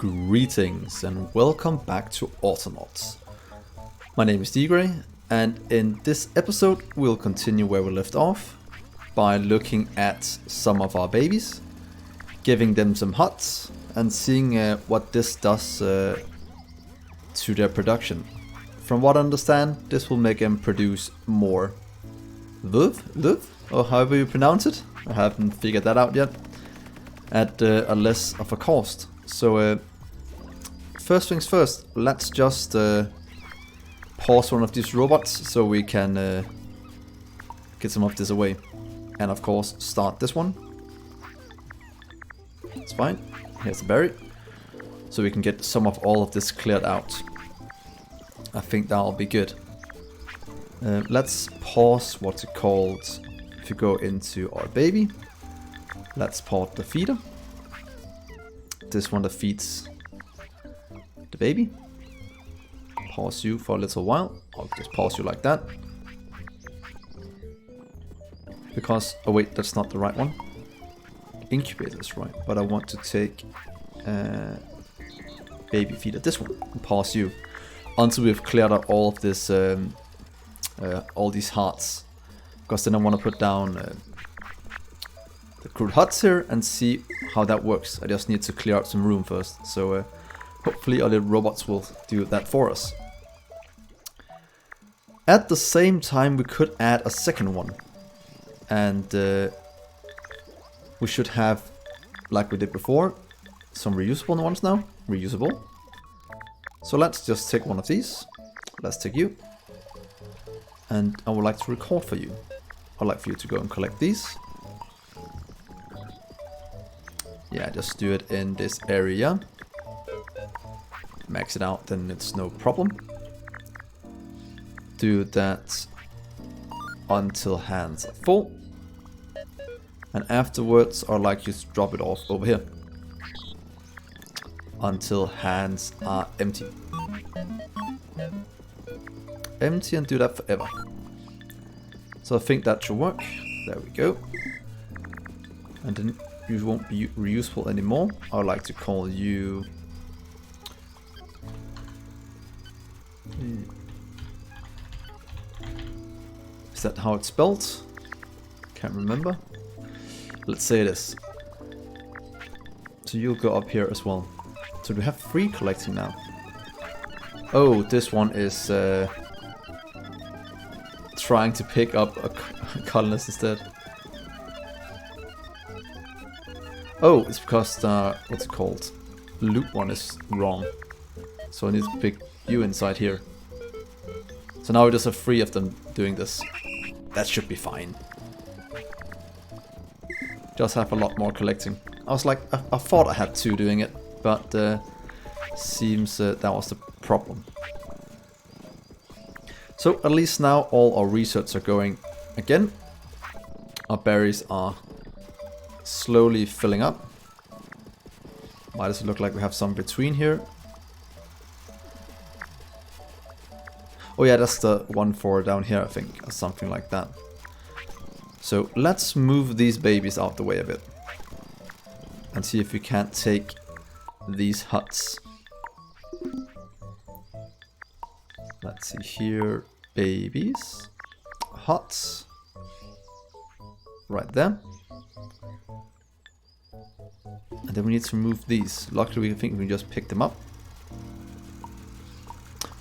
Greetings and welcome back to Autonauts. My name is Dgray, and in this episode we'll continue where we left off by looking at some of our babies, giving them some huts and seeing what this does to their production. From what I understand, this will make them produce more vuv, or however you pronounce it. I haven't figured that out yet. At a less of a cost. So first things first, let's just pause one of these robots so we can get some of this away. And of course start this one. It's fine. Here's the berry. So we can get some of all of this cleared out. I think that'll be good. Let's pause what's it called. If you go into our baby, let's port the feeder. This one that feeds the baby. Pause you for a little while. I'll just pause you like that. Because, oh wait, that's not the right one. Incubator is right, but I want to take baby feeder, this one, and pause you until we've cleared out all of this, all these hearts. Because then I want to put down the crude huts here and see how that works. I just need to clear out some room first. So hopefully our little robots will do that for us. At the same time we could add a second one. And we should have, like we did before, some reusable ones now. Reusable. So let's just take one of these. Let's take you. And I would like to record for you. I'd like for you to go and collect these. Yeah, just do it in this area. Max it out, then it's no problem. Do that until hands are full. And afterwards, I'd like you to drop it off over here. Until hands are empty. Empty, and do that forever. So I think that should work. There we go. And then you won't be reusable anymore. I would like to call you... Is that how it's spelled? Can't remember. Let's say it is. So you'll go up here as well. So we have 3 collecting now. Oh, this one is trying to pick up a colonist instead. Oh, it's because the, what's it called? Loop one is wrong. So I need to pick you inside here. So now we just have 3 of them doing this. That should be fine. Just have a lot more collecting. I was like, I thought I had 2 doing it, but seems that was the problem. So at least now all our research are going again. Our berries are slowly filling up. Why does it look like we have some between here? Oh yeah, that's the one for down here, I think, or something like that. So let's move these babies out the way a bit. And see if we can't take these huts. Let's see here, babies, huts, right there. And then we need to move these. Luckily we think we can just pick them up.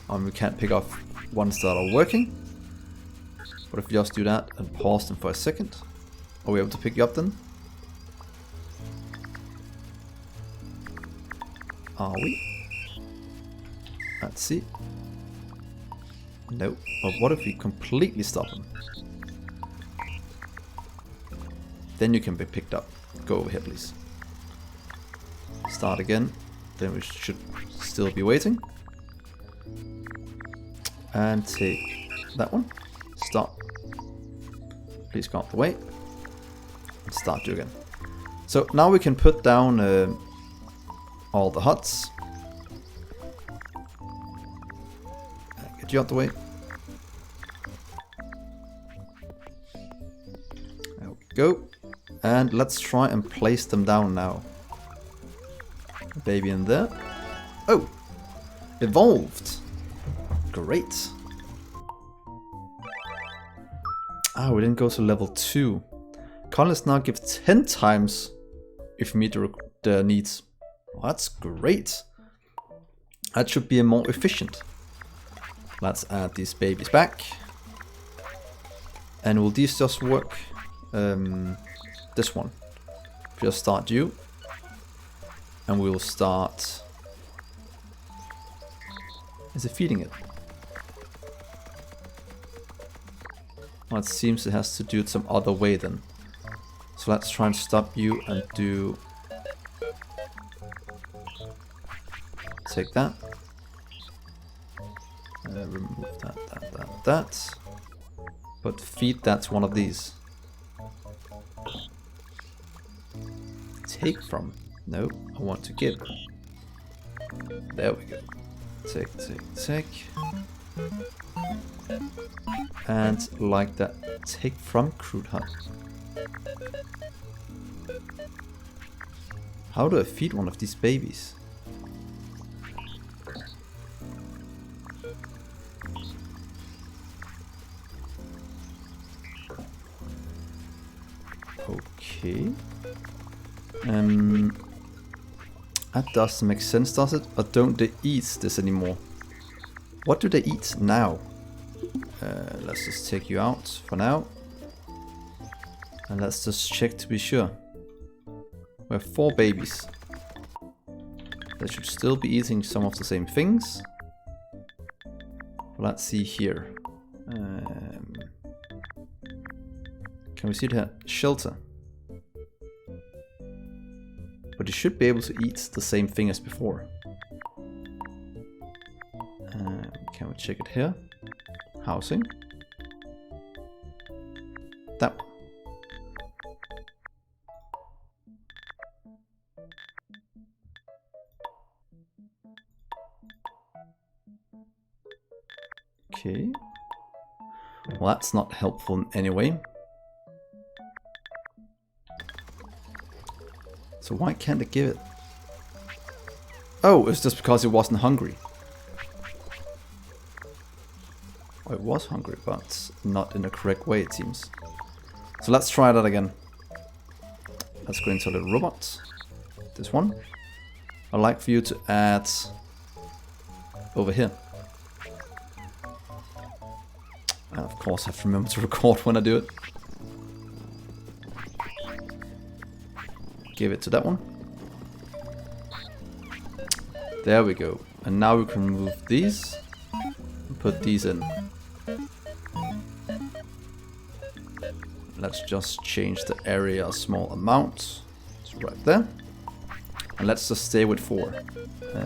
We can't pick off ones that are working. But if we just do that and pause them for a second, are we able to pick you up then? Are we? Let's see. No. But what if we completely stop them? Then you can be picked up. Go over here, please. Start again. Then we should still be waiting. And take that one. Stop. Please go out the way. And start you again. So now we can put down all the huts. Get you out the way. There we go. And let's try and place them down now. Baby in there. Oh! Evolved! Great! Ah, we didn't go to level 2. Colonists now give 10 times if we meet the needs. Well, that's great! That should be more efficient. Let's add these babies back. And will these just work? This one. Just start you. And we'll start... Is it feeding it? Well, it seems it has to do it some other way then. So let's try and stop you and do... Take that. Remove that. But feed that's one of these. Take from. No, I want to give. There we go. Take. And like that. Take from crude hut. How do I feed one of these babies? Okay. That doesn't make sense, does it? Or don't they eat this anymore? What do they eat now? Let's just take you out for now. And let's just check to be sure. We have 4 babies. They should still be eating some of the same things. Let's see here. Can we see the shelter? But you should be able to eat the same thing as before. Can we check it here? Housing. That one. Okay. Well, that's not helpful in any way. So why can't it give it? Oh, it's just because it wasn't hungry. Oh, it was hungry, but not in the correct way, it seems. So let's try that again. Let's go into a little robot. This one. I'd like for you to add over here. And of course, I have to remember to record when I do it. Give it to that one. There we go. And now we can remove these and put these in. Let's just change the area a small amount. It's right there. And let's just stay with 4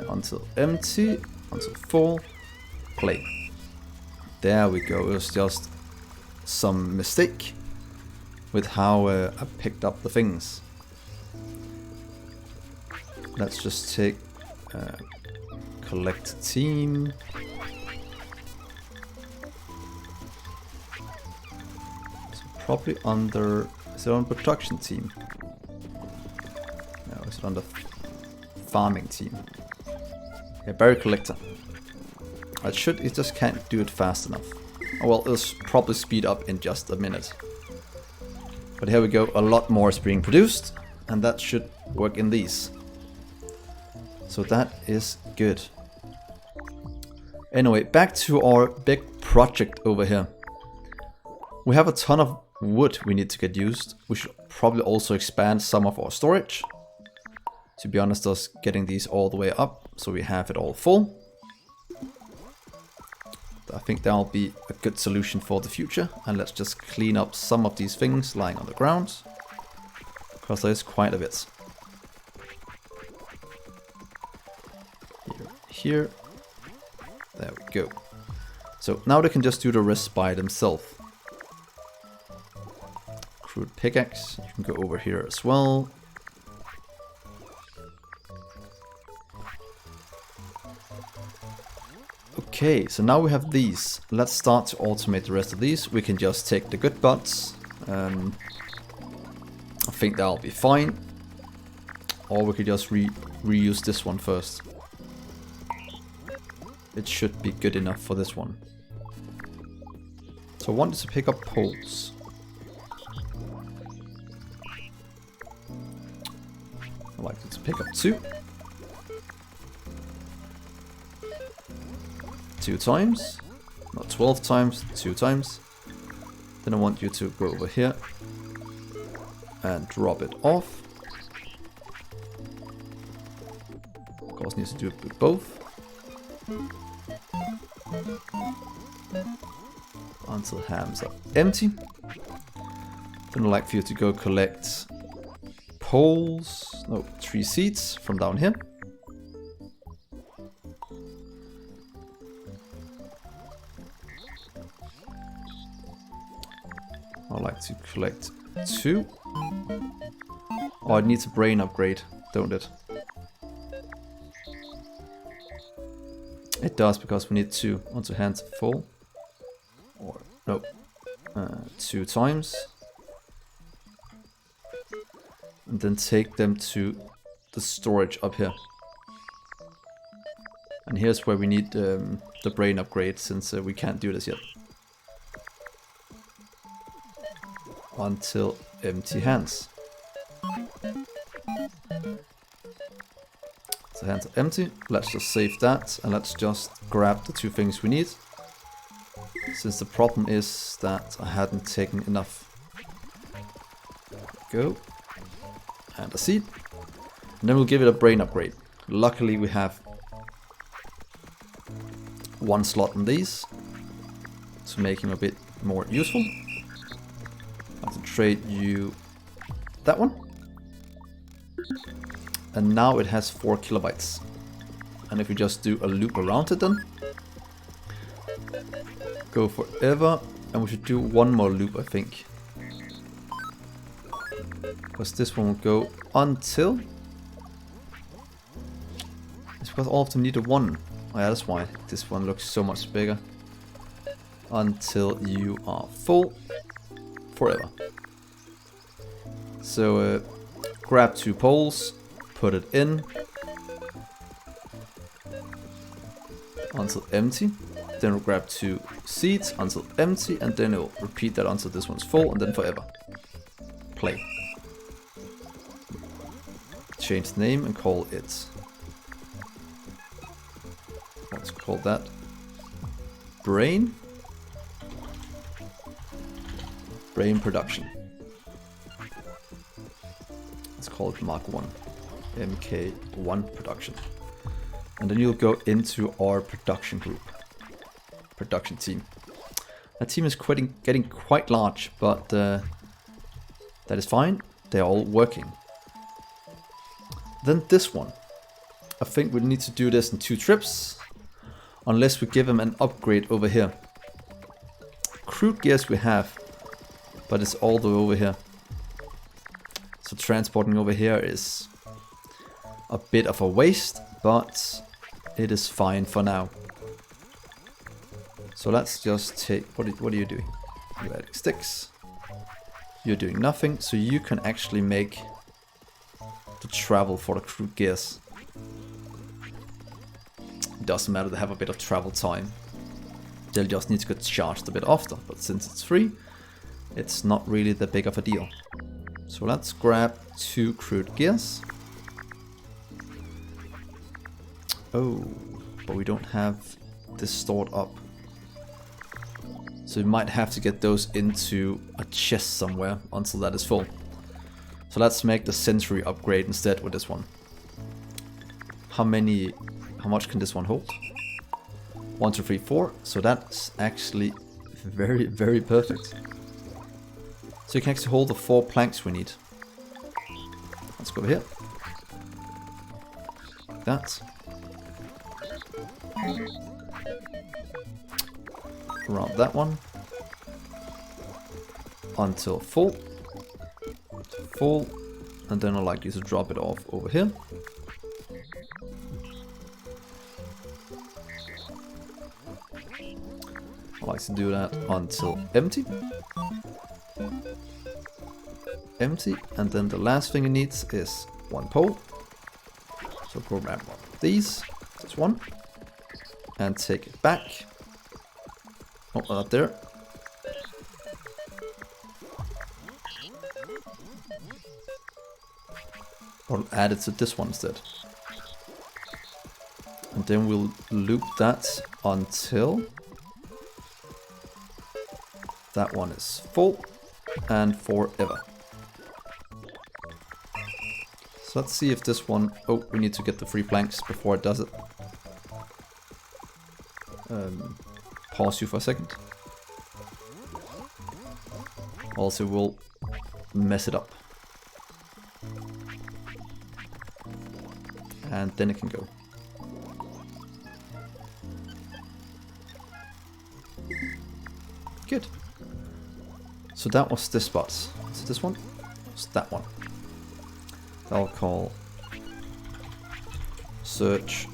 until empty, until full, play. There we go. It was just some mistake with how I picked up the things. Let's just take collect team. So probably under, is it on production team? No, is it on the farming team? Yeah, berry collector. It just can't do it fast enough. Oh well, it'll probably speed up in just a minute. But here we go, a lot more is being produced, and that should work in these. So that is good. Anyway, back to our big project over here. We have a ton of wood we need to get used. We should probably also expand some of our storage. To be honest, just getting these all the way up so we have it all full. I think that'll be a good solution for the future. And let's just clean up some of these things lying on the ground, because there is quite a bit. Here. There we go. So now they can just do the rest by themselves. Crude pickaxe. You can go over here as well. Okay, so now we have these. Let's start to automate the rest of these. We can just take the good bots. I think that'll be fine. Or we could just reuse this one first. it should be good enough for this one. So I wanted to pick up poles. I'd like to pick up 2. 2 times. Not 12 times, 2 times. Then I want you to go over here and drop it off. Of course, needs to do it with both. Until hands are empty. Then I'd like for you to go collect poles, no, 3 seeds from down here. I'd like to collect 2. Oh, it needs a brain upgrade, don't it? It does, because we need 2 onto hands full. Or, no, 2 times. And then take them to the storage up here. And here's where we need the brain upgrade, since we can't do this yet. Until empty hands. So hands are empty. Let's just save that, and let's just grab the 2 things we need. Since the problem is that I hadn't taken enough. Go. And a seed. And then we'll give it a brain upgrade. Luckily we have 1 slot on these, to make him a bit more useful. I'll trade you that one. And now it has 4 kilobytes. And if we just do a loop around it then, go forever, and we should do 1 more loop, I think. Because this one will go until... It's because all of them need a 1. Oh yeah, that's why this one looks so much bigger. Until you are full forever. So grab 2 poles, put it in until empty. Then we'll grab 2 seeds until empty, and then it'll repeat that until this one's full, and then forever. Play. Change the name and call it... Let's call that Brain. Brain Production. Let's call it Mark 1. MK1 Production. And then you'll go into our production group. Production team. That team is getting quite large, but that is fine. They're all working. Then this one. I think we need to do this in 2 trips. Unless we give him an upgrade over here. Crude gears we have, but it's all the way over here. So transporting over here is a bit of a waste, but it is fine for now. So let's just take... What are you doing? You're adding sticks. You're doing nothing, so you can actually make the travel for the crude gears. It doesn't matter, they have a bit of travel time. They'll just need to get charged a bit after, but since it's free, it's not really that big of a deal. So let's grab 2 crude gears. Oh, but we don't have this stored up. So we might have to get those into a chest somewhere until that is full. So let's make the Century upgrade instead with this one. How much can this one hold? 1, 2, 3, 4. So that's actually very, very perfect. So you can actually hold the 4 planks we need. Let's go over here. Like that. Around that one. Until full. Full. And then I'd like you to drop it off over here. I like to do that until empty. Empty, and then the last thing it needs is 1 pole. So program one of these. That's 1. and take it back. Oh, not there. Or add it to this one instead. And then we'll loop that until that one is full and forever. So let's see if this one... Oh, we need to get the 3 planks before it does it. Pause you for a second. Also, we'll mess it up. And then it can go. Good. So that was this spot. So this one? It's that one. I'll call search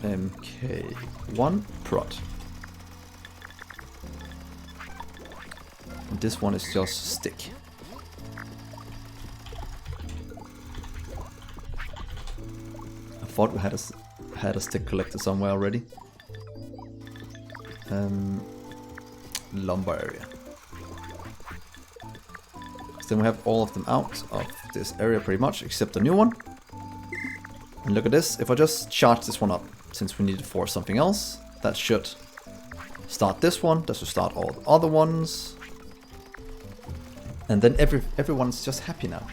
MK1 prod. And this one is just stick. I thought we had a stick collector somewhere already. Lumber area. So then we have all of them out of this area pretty much, except the new one. And look at this, if I just charge this one up, since we need it for something else, that should start this one, that should start all the other ones. And then everyone's just happy now.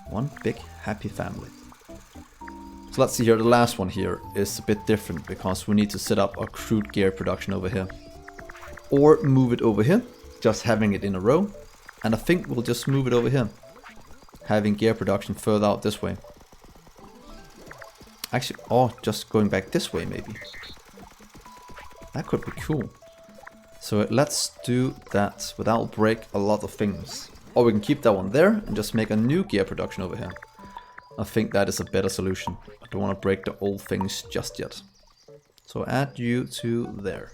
One big happy family. So let's see here, the last one here is a bit different because we need to set up our crude gear production over here. Or move it over here, just having it in a row. And I think we'll just move it over here. Having gear production further out this way. Actually, or just going back this way maybe. That could be cool. So let's do that without break a lot of things. Or we can keep that one there and just make a new gear production over here. I think that is a better solution. I don't want to break the old things just yet. So add you to there.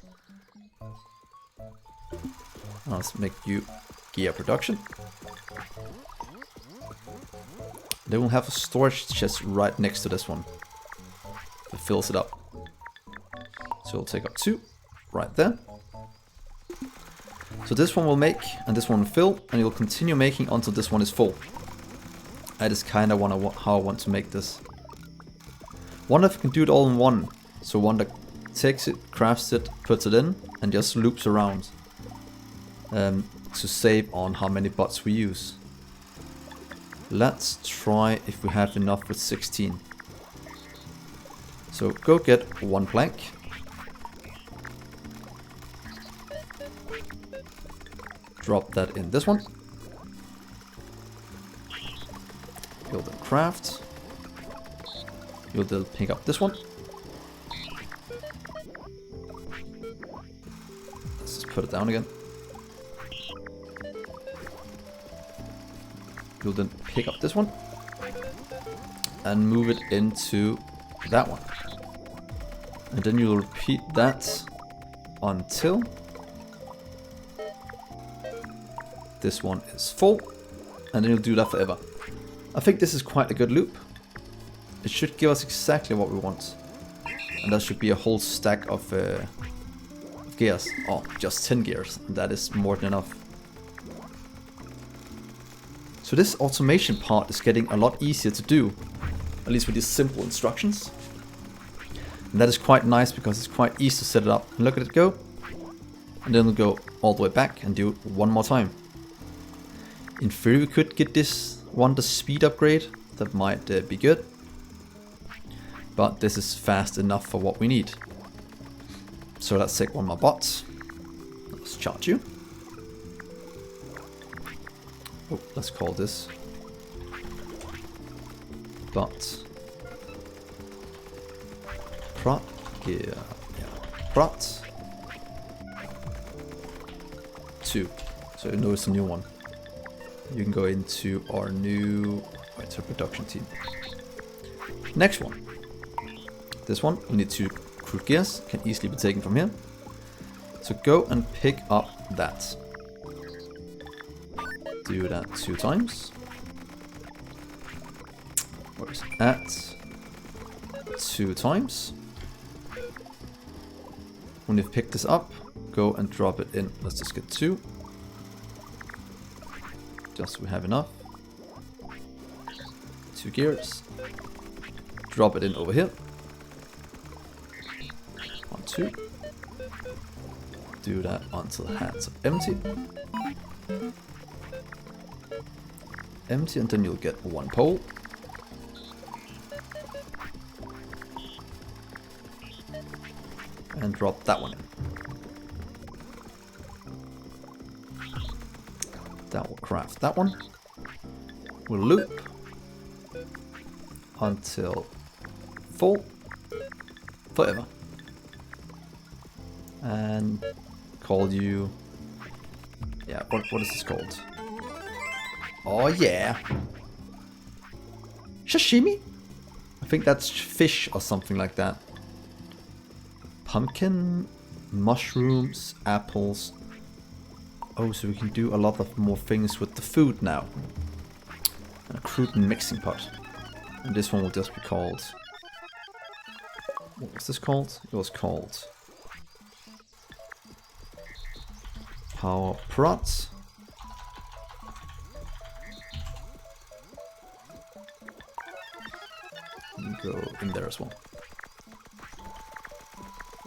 Let's make you gear production. Then we'll have a storage chest right next to this one. It fills it up. So we'll take up 2 right there. So this one will make, and this one will fill, and you'll continue making until this one is full. That is kind of how I want to make this. Wonder if I can do it all in one. So one that takes it, crafts it, puts it in, and just loops around. To save on how many bots we use. Let's try if we have enough with 16. So go get 1 plank. Drop that in this one. Build and craft. You'll then pick up this one. Let's just put it down again. You'll then pick up this one and move it into that one. And then you'll repeat that until this one is full. And then you'll do that forever. I think this is quite a good loop. It should give us exactly what we want. And that should be a whole stack of gears. Oh, just 10 gears. That is more than enough. So this automation part is getting a lot easier to do. At least with these simple instructions. And that is quite nice because it's quite easy to set it up. And look at it go. And then we'll go all the way back and do it one more time. In theory we could get this one the speed upgrade. That might be good. But this is fast enough for what we need. So let's take one more bot. Let's charge you. Oh, let's call this bot prot gear. Yeah, prot 2. So you know it's a new one. You can go into our new production team. Next one. This one, we need 2 crude gears, can easily be taken from here. So go and pick up that. Do that 2 times. Where's at? 2 times. When you've picked this up, go and drop it in. Let's just get 2. Just so we have enough. 2 gears. Drop it in over here. 1, 2. Do that until the hands are empty. Empty, and then you'll get 1 pole. And drop that one in. That will craft that one. We'll loop until full forever. And call you... Yeah, what is this called? Oh yeah! Sashimi? I think that's fish or something like that. Pumpkin, mushrooms, apples. Oh, so we can do a lot of more things with the food now. And a crude mixing pot. And this one will just be called... What was this called? It was called... Power Prots. Go in there as well.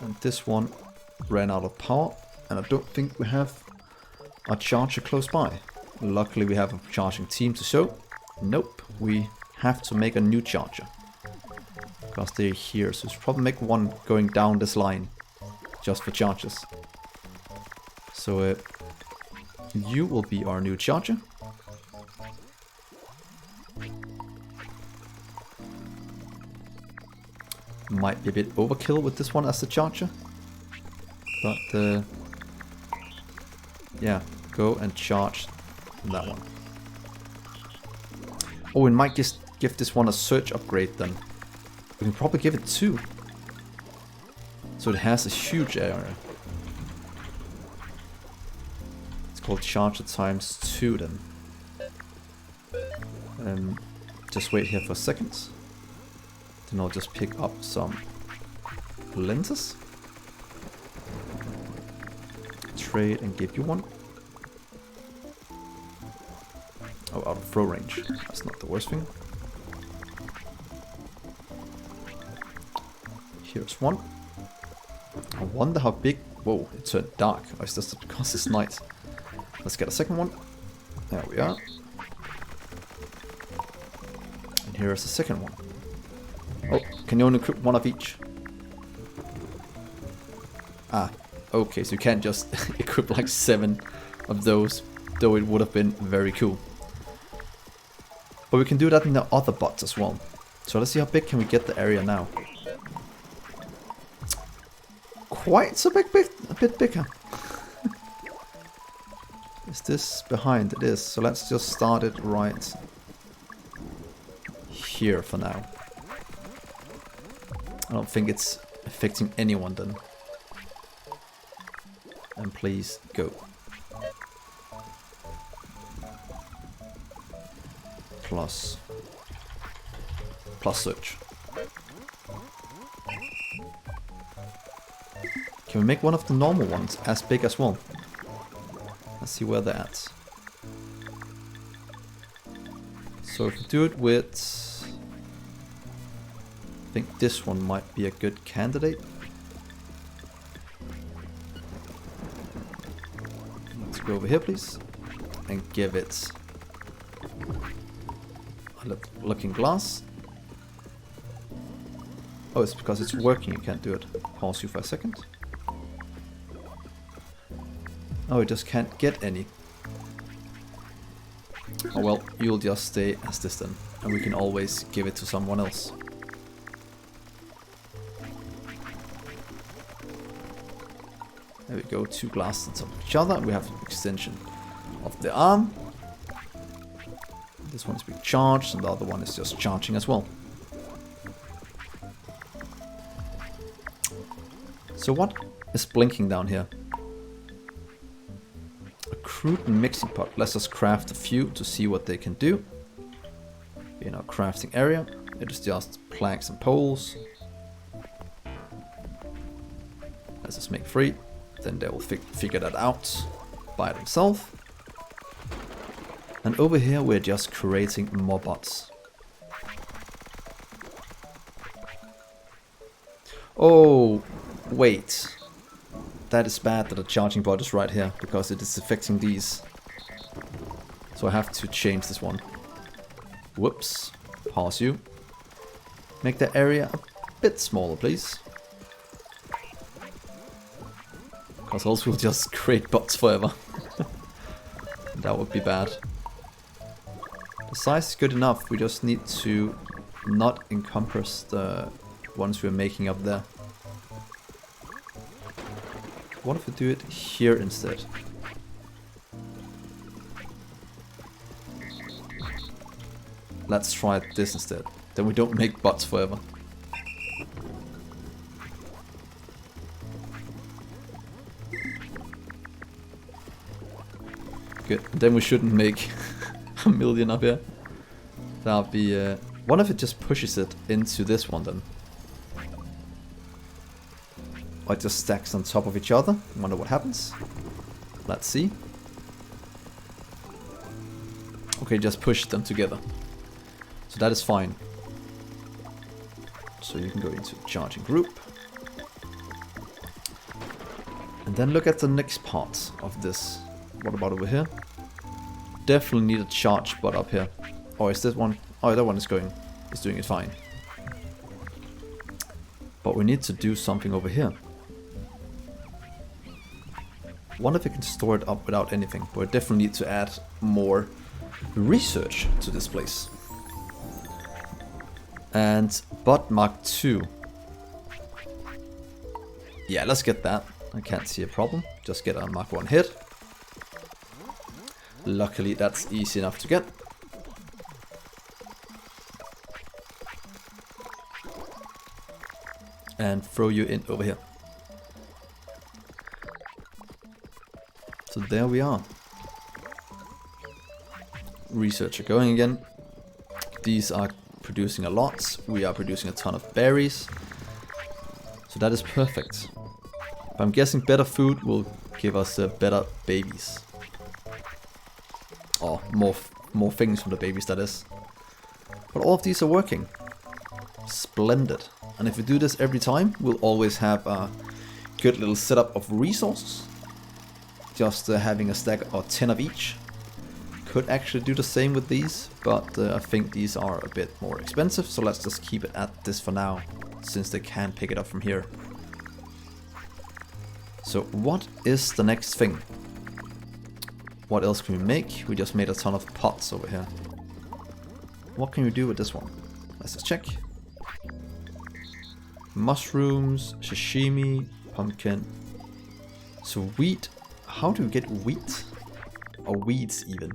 And this one ran out of power, and I don't think we have a charger close by. Luckily we have a charging team to show. Nope, we have to make a new charger. Because they're here, so we should probably make one going down this line. Just for chargers. So you will be our new charger. Might be a bit overkill with this one as the charger. But yeah, go and charge that one. Oh, we might just give this one a search upgrade then. We can probably give it 2. So it has a huge area. It's called charger times 2 then. Just wait here for a second. Then I'll just pick up some lenses. Trade and give you one. Oh, out of throw range. That's not the worst thing. Here's one. I wonder how big... Whoa, it turned dark. Oh, it's just because it's night. Let's get a second one. There we are. And here's the second one. Oh, can you only equip one of each? Ah, okay, so you can't just equip like 7 of those, though it would have been very cool. But we can do that in the other bots as well. So let's see how big can we get the area now. Quite a bit bigger. Is this behind? It is, so let's just start it right here for now. I don't think it's affecting anyone then. And please go. Plus search. Can we make one of the normal ones as big as well? Let's see where they're at. So if we do it with... I think this one might be a good candidate. Let's go over here, please, and give it a looking glass. Oh, it's because it's working, you can't do it. Pause you for a second. Oh, it just can't get any. Oh well, you'll just stay as this then, and we can always give it to someone else. There we go, 2 glasses on top of each other. We have an extension of the arm. This one is being charged, and the other one is just charging as well. So what is blinking down here? A crude mixing pot. Let's just craft a few to see what they can do. In our crafting area. It is just planks and poles. Let's just make 3. Then they will figure that out by themselves. And over here we're just creating more bots. Oh, wait. That is bad that the charging bot is right here, because it is affecting these. So I have to change this one. Whoops. Pause you. Make the area a bit smaller, please. Because else we'll just create bots forever. That would be bad. The size is good enough, we just need to not encompass the ones we're making up there. What if we do it here instead? Let's try this instead. Then we don't make bots forever. Good. Then we shouldn't make a million up here. That'll be... what if it just pushes it into this one then? Or it just stacks on top of each other. Wonder what happens. Let's see. Okay, just push them together. So that is fine. So you can go into charging group. And then look at the next part of this. What about over here? Definitely need a charge bot up here. Or is this one? Oh, that one is doing it fine. But we need to do something over here. Wonder if we can store it up without anything. But we definitely need to add more research to this place. And bot Mark II. Yeah, let's get that. I can't see a problem. Just get a Mark 1 hit. Luckily, that's easy enough to get. And throw you in over here. So there we are. Researcher going again. These are producing a lot. We are producing a ton of berries. So that is perfect. But I'm guessing better food will give us better babies. Or more things from the babies, that is. But all of these are working. Splendid. And if we do this every time, we'll always have a good little setup of resources. Just having a stack or 10 of each. Could actually do the same with these, but I think these are a bit more expensive, so let's just keep it at this for now, since they can pick it up from here. So what is the next thing? What else can we make? We just made a ton of pots over here. What can we do with this one? Let's just check. Mushrooms, sashimi, pumpkin. So wheat. How do we get wheat? Or weeds even.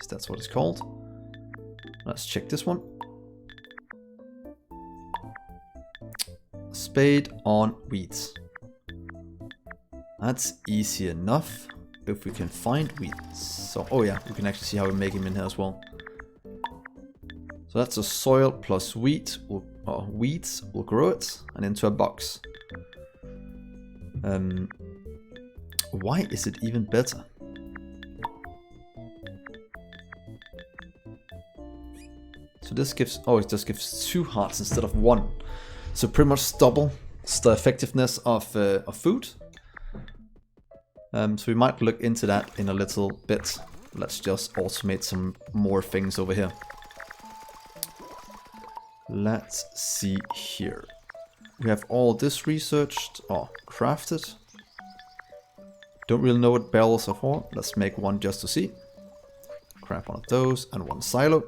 Is that what it's called? Let's check this one. Spade on weeds. That's easy enough. If we can find weeds. So, oh yeah, we can actually see how we make them in here as well. So that's a soil plus wheat, or weeds, will grow it, and into a box. Why is it even better? So this gives, oh, it just gives 2 hearts instead of 1. So pretty much double the effectiveness of food. So we might look into that in a little bit. Let's just automate some more things over here. Let's see here. We have all this researched, or crafted. Don't really know what barrels are for. Let's make one just to see. Grab one of those and one silo.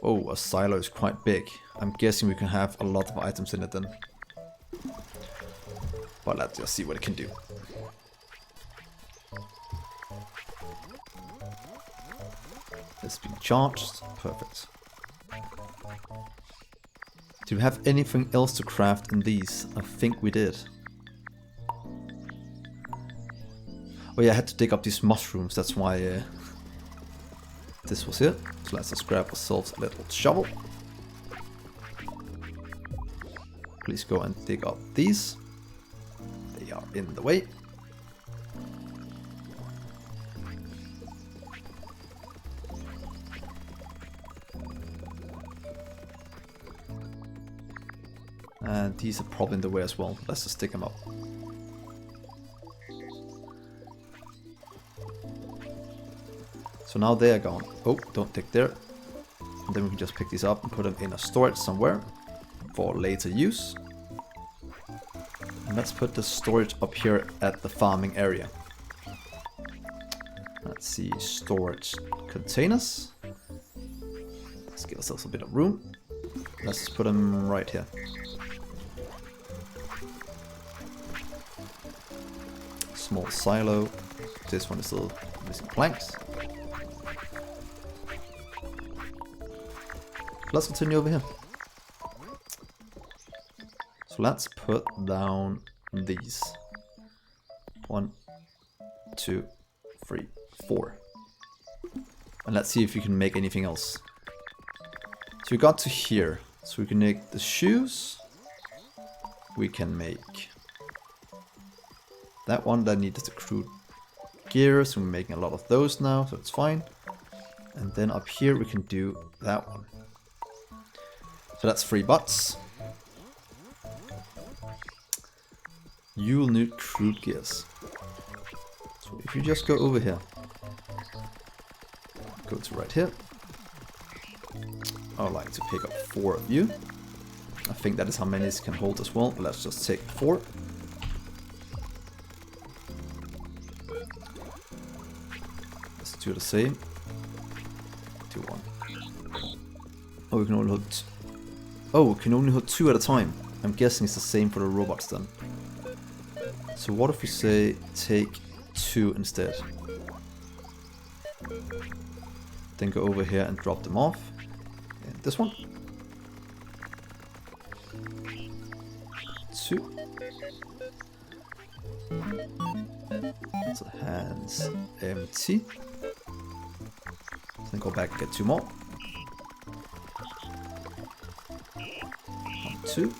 Oh, a silo is quite big. I'm guessing we can have a lot of items in it then. But let's just see what it can do. It's been charged. Perfect. Do we have anything else to craft in these? I think we did. Oh yeah, I had to dig up these mushrooms. That's why this was here. So let's just grab ourselves a little shovel. please go and dig up these. They are in the way. And these are probably in the way as well. Let's just stick them up. So now they are gone. Oh, don't dig there. And then we can just pick these up and put them in a storage somewhere for later use. And let's put the storage up here at the farming area. Let's see, storage containers. Let's give ourselves a bit of room. Let's just put them right here. Small silo. This one is still missing planks. Let's continue over here. So let's put down these. 1, 2, 3, 4. And let's see if we can make anything else. So we got to here. So we can make the shoes. We can make that one that needs the crude gear. So we're making a lot of those now, so it's fine. And then up here we can do that one. So that's 3 bots. You'll need crude gears. So if you just go over here, go to right here. I would like to pick up 4 of you. I think that is how many it can hold as well. Let's just take 4. Let's do the same. Do 1. Oh, we can only hold. Oh, we can only hold 2 at a time. I'm guessing it's the same for the robots then. So what if we say take 2 instead? Then go over here and drop them off. And this one. 2. So hands empty. Then go back and get 2 more. 2.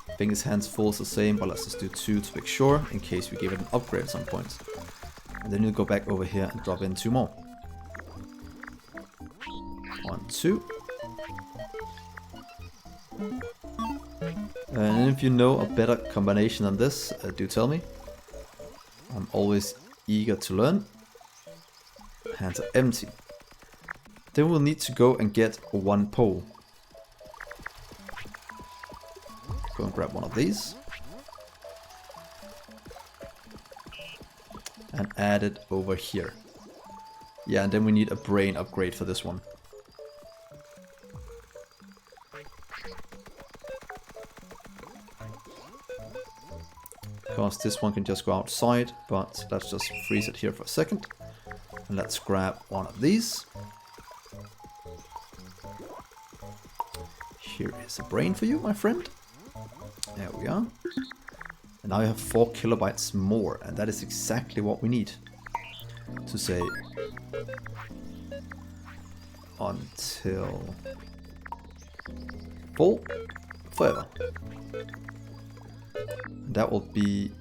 I think his hands full is the same, but let's just do 2 to make sure, in case we give it an upgrade at some point. And then you go back over here and drop in 2 more. 1, 2. And if you know a better combination than this, do tell me. I'm always eager to learn. Hands are empty. Then we'll need to go and get 1 pole. Go and grab one of these. And add it over here. Yeah, and then we need a brain upgrade for this one. Because this one can just go outside, but let's just freeze it here for a second. And let's grab one of these. Here is a brain for you, my friend. There we are. And now you have 4 kilobytes more, and that is exactly what we need. To say until full forever. That will be.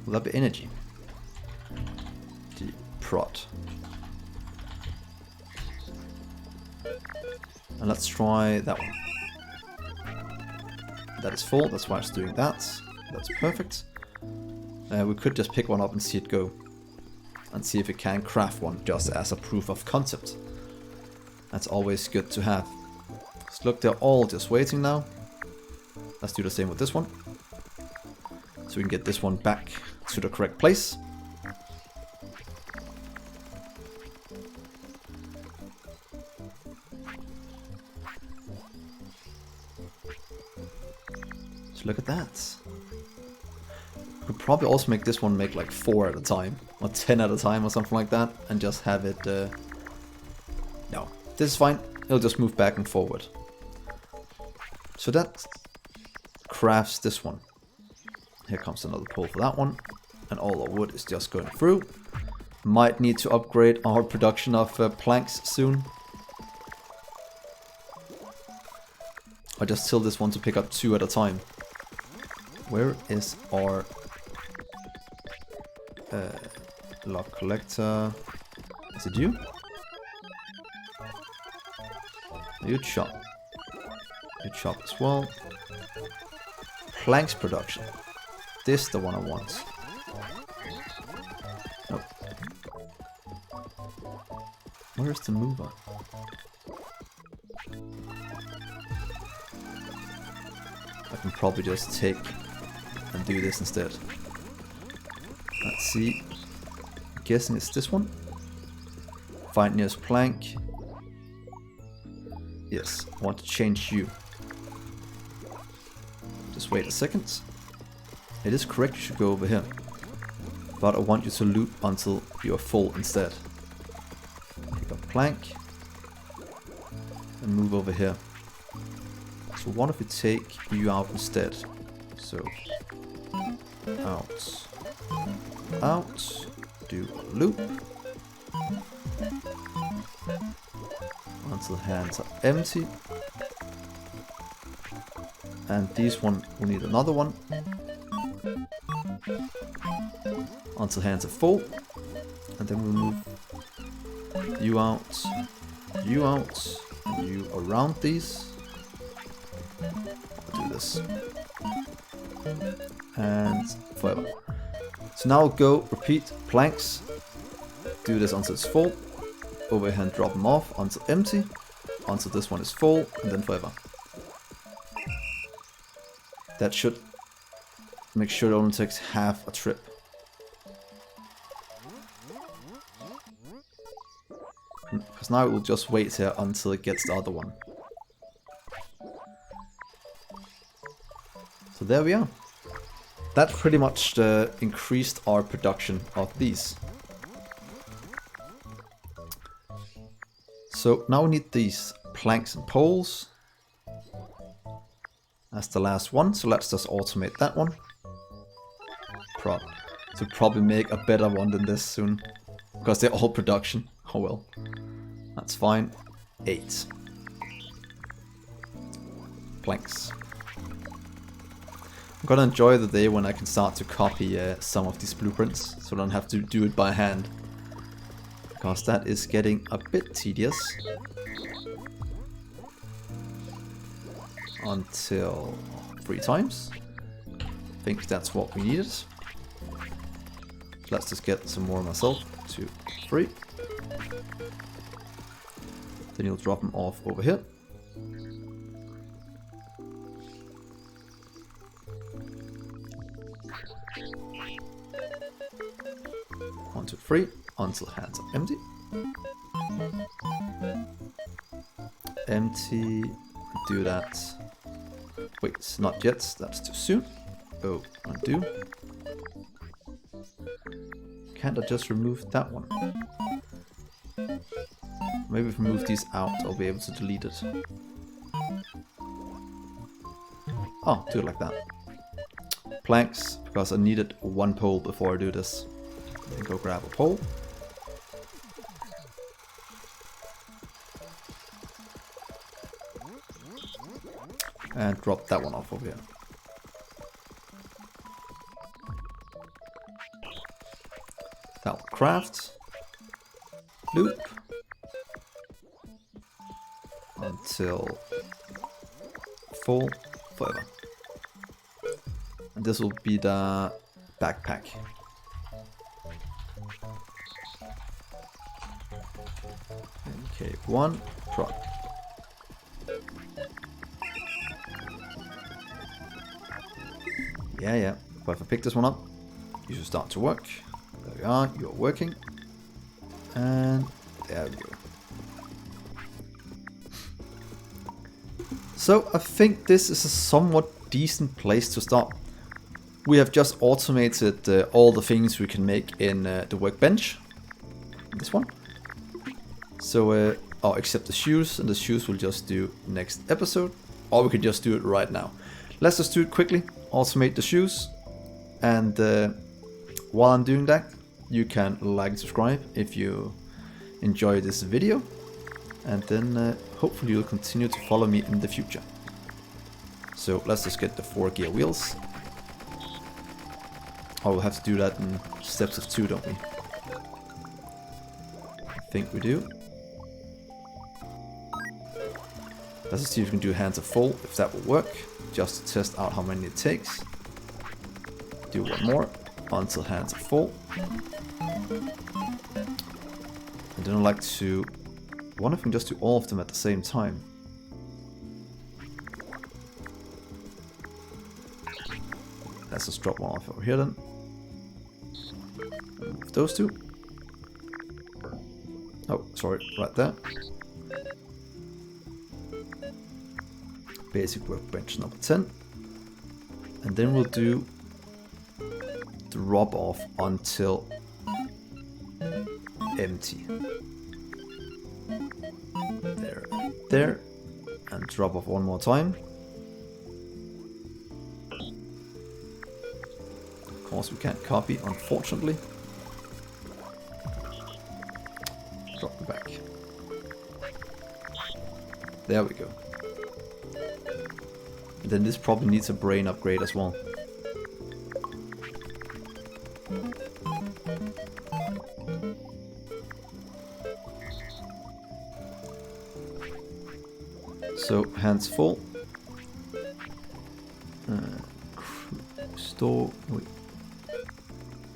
Will that be energy? The prod. And let's try that one. That is full, that's why it's doing that. That's perfect. We could just pick one up and see it go. And see if it can craft one just as a proof of concept. That's always good to have. So look, they're all just waiting now. Let's do the same with this one. So we can get this one back to the correct place. So look at that. We could probably also make this one make like 4 at a time. Or 10 at a time or something like that. And just have it... No, this is fine. It'll just move back and forward. So that crafts this one. Here comes another pole for that one. And all our wood is just going through. Might need to upgrade our production of planks soon. I just tell this one to pick up 2 at a time. Where is our log collector? Is it you? You chop. You chop as well. Planks production. This the one I want. Nope. Where's the mover? I can probably just take and do this instead. Let's see. I'm guessing it's this one. Find nearest plank. Yes, I want to change you. Just wait a second. It is correct, you should go over here. But I want you to loot until you are full instead. Pick up plank. And move over here. So what if we take you out instead? So, out. Out. Do a loop. Until hands are empty. And these one will need another one. Until hands are full. And then we'll move you out, and you around these. I'll do this. And forever. So now go repeat planks. Do this until it's full. Over here and drop them off until empty. Until this one is full, and then forever. That should make sure it only takes half a trip. Because now it will just wait here until it gets the other one. So there we are. That pretty much increased our production of these. So now we need these planks and poles. That's the last one, so let's just automate that one. To probably make a better one than this soon. Because they're all production. Oh well. That's fine. 8 planks. I'm gonna enjoy the day when I can start to copy some of these blueprints, so I don't have to do it by hand. Because that is getting a bit tedious. Until 3 times. I think that's what we needed. Let's just get some more myself. 2, 3. Then you'll drop them off over here. 1, 2, 3. Until hands are empty. Empty. Do that. Wait, not yet. That's too soon. Oh, undo. Can't I just remove that one? Maybe if we move these out, I'll be able to delete it. Oh, do it like that. Planks, because I needed 1 pole before I do this. Then go grab a pole. And drop that one off over here. Now craft. Loop. Until full forever. And this will be the backpack. Okay, 1 prop. Yeah. But if I pick this one up, you should start to work. There we are, you're working. And there we go. So I think this is a somewhat decent place to start. We have just automated all the things we can make in the workbench. This one. So, oh, except the shoes, and the shoes we'll just do next episode. Or we could just do it right now. Let's just do it quickly. Automate the shoes. And while I'm doing that, you can like and subscribe if you enjoy this video, and then hopefully you'll continue to follow me in the future. So let's just get the 4-gear wheels. Oh, we'll have to do that in steps of 2, don't we? I think we do. Let's see if we can do hands of full, if that will work, just to test out how many it takes. Do one more until hands are full. I don't like to... I wonder if we can just do all of them at the same time. Let's just drop one off over here then. Move those two. Oh, sorry, right there. Basic workbench number 10. And then we'll do drop off until empty. There. And drop off one more time. Of course we can't copy, unfortunately. Drop it back. There we go. And then this probably needs a brain upgrade as well. So hands full. Store. Wait.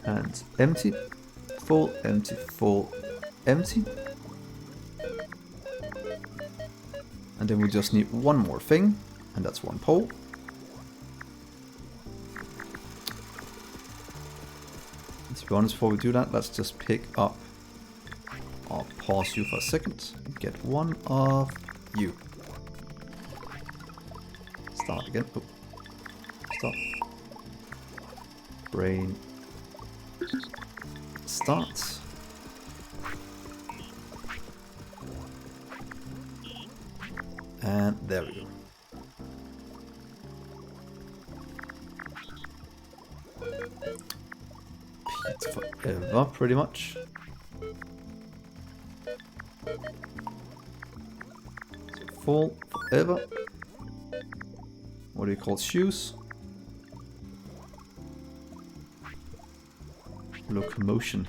Hands empty. Full, empty, full, empty. And then we just need one more thing, and that's one pole. And to be honest, before we do that, let's just pick up. I'll pause you for a second and get one of you. Start again. Oh. Stop. Brain. Start. And there we go. Pizza forever, pretty much. So full forever. What do you call shoes? Locomotion.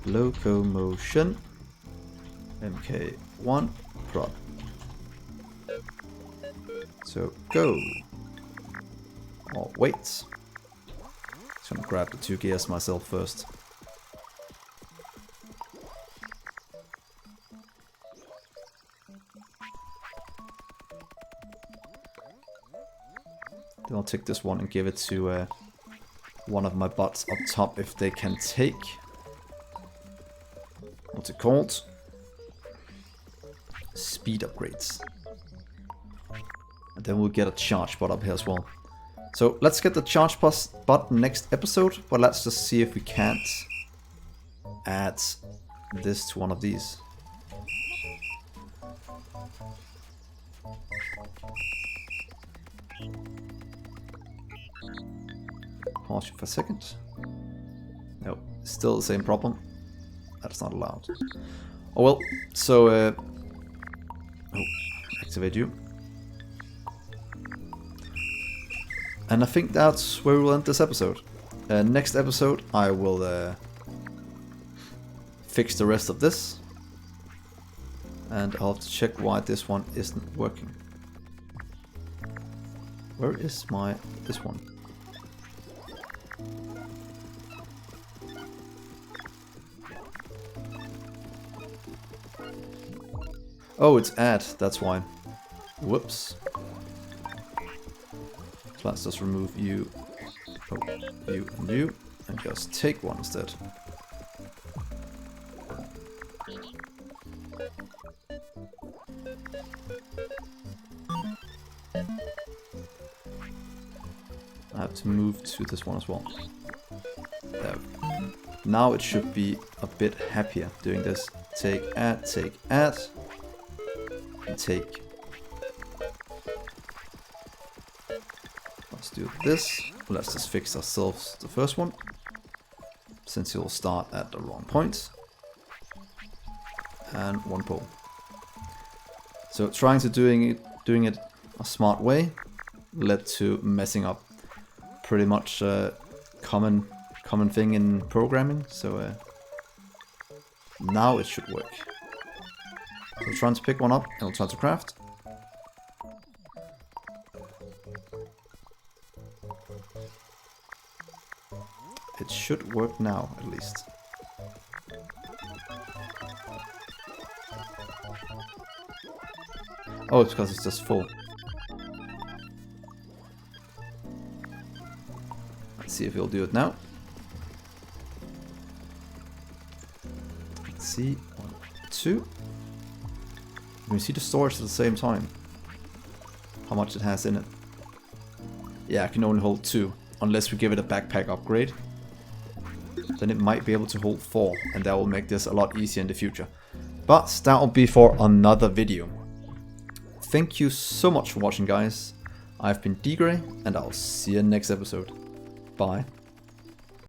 Locomotion. MK1 prod. So go. Oh wait. Just gonna grab the 2 gears myself first. Then I'll take this one and give it to one of my bots up top if they can take. What's it called? Speed upgrades. And then we'll get a charge bot up here as well. So let's get the charge bot next episode, but let's just see if we can't add this to one of these. Pause you for a second. No, still the same problem. That's not allowed. Oh well, so oh, activate you. And I think that's where we'll end this episode. Next episode I will fix the rest of this. And I'll have to check why this one isn't working. Where is this one? Oh, it's add, that's why. Whoops. So let's just remove you, you and you, and just take one instead. I have to move to this one as well. There. Now it should be a bit happier doing this. Take, add, and take. Let's do this. Let's just fix ourselves the first one. since you'll start at the wrong point. And 1 pole. So trying to doing it a smart way led to messing up pretty much a common thing in programming. So now it should work. So trying to pick one up and we'll try to craft. It should work now, at least. Oh, it's because it's just full. Let's see if he'll do it now. Let's see. 1, 2. You can see the storage at the same time. How much it has in it. Yeah, I can only hold 2. Unless we give it a backpack upgrade. Then it might be able to hold 4. And that will make this a lot easier in the future. But that will be for another video. Thank you so much for watching, guys. I've been Dgray, and I'll see you in the next episode. Bye.